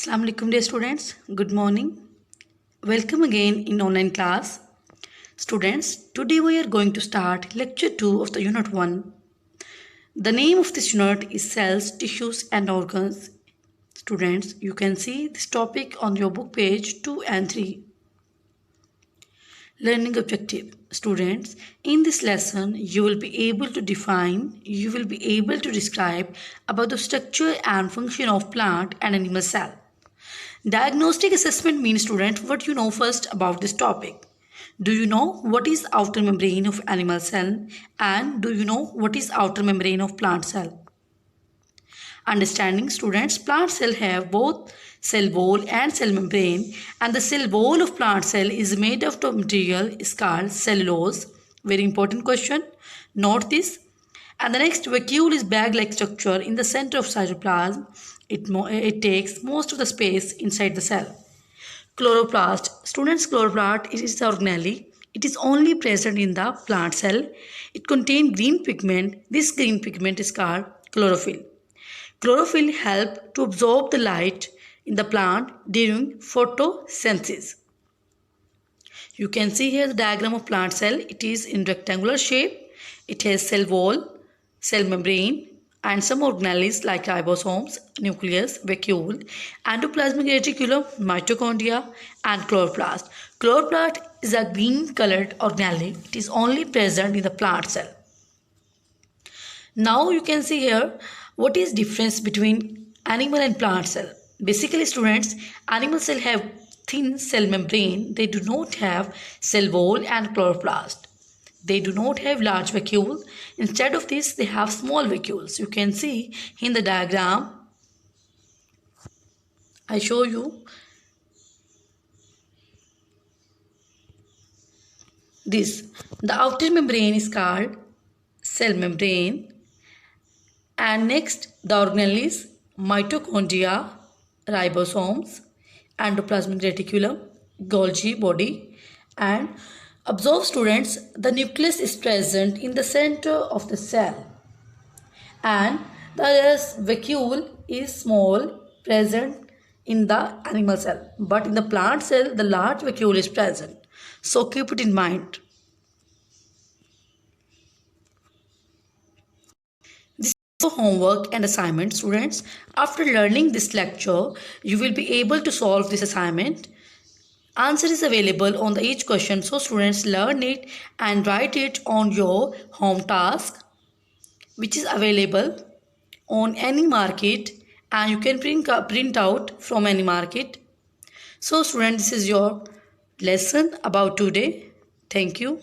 Assalamu alaikum dear students, good morning. Welcome again in online class. Students, today we are going to start lecture 2 of the unit 1. The name of this unit is cells, tissues and organs. Students, you can see this topic on your book page 2 and 3. Learning objective. Students, in this lesson you will be able to describe about the structure and function of plant and animal cell. Diagnostic assessment means, students, what you know first about this topic. Do you know what is outer membrane of animal cell, and do you know what is outer membrane of plant cell? Understanding, students, plant cell have both cell wall and cell membrane, and the cell wall of plant cell is made of material is called cellulose. Very important question. Note this. And the next, vacuole is bag-like structure in the center of cytoplasm. It takes most of the space inside the cell. Chloroplast. Students, chloroplast is the organelle. It is only present in the plant cell. It contains green pigment. This green pigment is called chlorophyll. Chlorophyll helps to absorb the light in the plant during photosynthesis. You can see here the diagram of plant cell. It is in rectangular shape. It has cell wall, cell membrane, and some organelles like ribosomes, nucleus, vacuole, endoplasmic reticulum, mitochondria, and chloroplast. Chloroplast is a green-colored organelle. It is only present in the plant cell. Now you can see here what is difference between animal and plant cell. Basically, students, animal cell have thin cell membrane. They do not have cell wall and chloroplast. They do not have large vacuole. Instead of this, they have small vacuoles. You can see in the diagram. I show you this. The outer membrane is called cell membrane. And next, the organelles, mitochondria, ribosomes, endoplasmic reticulum, Golgi body, and observe, students, the nucleus is present in the center of the cell, and the vacuole is small, present in the animal cell, but in the plant cell the large vacuole is present. So keep it in mind. Homework and assignment, students. After learning this lecture, you will be able to solve this assignment. Answer is available on each question, so students, learn it and write it on your home task, which is available on any market, and you can print out from any market. So students, this is your lesson about today. Thank you.